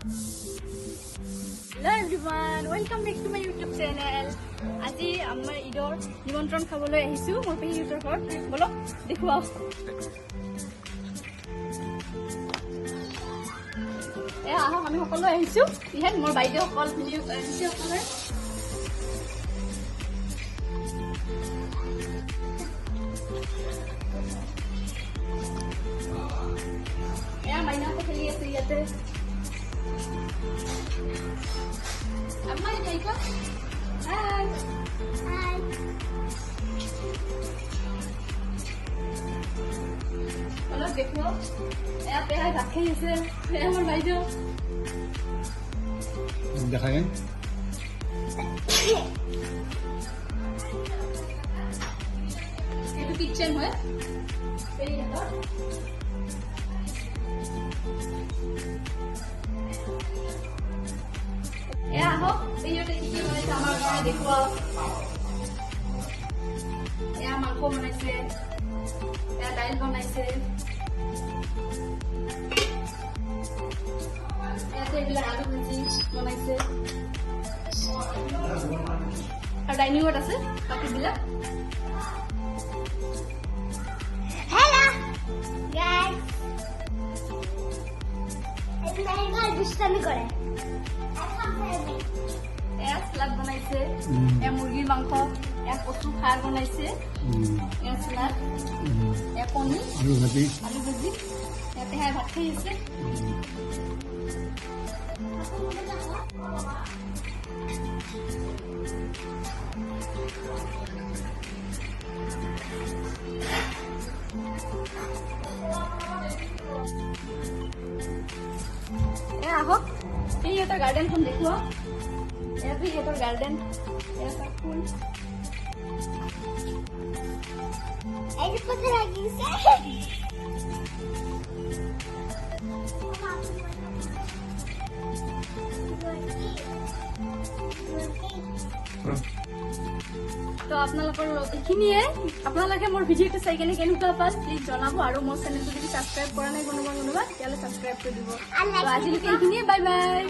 Hello everyone, welcome back to my YouTube channel. আজি আমাৰ ঈদৰ নিমন্ত্ৰণ খাবলৈ আহিছো মোৰ পেহীহঁতৰ ঘৰত। বলো দেখুৱাও। আহক আমি সকলো আহিছো। ইহেন মোৰ বাইদেউ সকল ভিডিঅ' আহিছে সকলে। মাইনাটো খেলি আছে ইয়াতে। Amma ini Aika. Hai. Hai. Kalau देखो, यहाँ पे है रखे इसे, ये हमारे भाई जो। दिखाएं। ये तो किचन है। ये देखो। আহক এইটা কি বনাইছে আমার ঘরে দেখো। মাংস বনাইছে, ডাইল বনাইছে, এইবিলাক আলু ভাজি বনাইছে আৰু ডাইনিঙত আছে বাকীবিলাক। Hello guys, এই গাল দুষ্টামি কৰে। সালাদ বনাইছে, মুৰগিৰ মাংস, কচু খাৰ বনাইছে, সালাদ, কণী, আলু ভাজি, ইয়াতে ভাত খাই আছে। আহক সিহঁতৰ গাৰ্ডেনখন দেখুৱা। Every other garden, there's a pool. Ini pun lagi sih. তো আপোনালোকৰ এইখিনিয়ে। আপোনালোকে মোৰ ভিডিঅ'টো চাই কেনে কেনেকুৱা পাল প্লিজ জনাব আৰু মোৰ চেনেলটো যদি ছাবস্ক্ৰাইব কৰা নাই কোনোবা তেতিয়াহ'লে ছাবস্ক্ৰাইব কৰি দিব। আজিলৈকে এইখিনিয়ে, বাই বাই।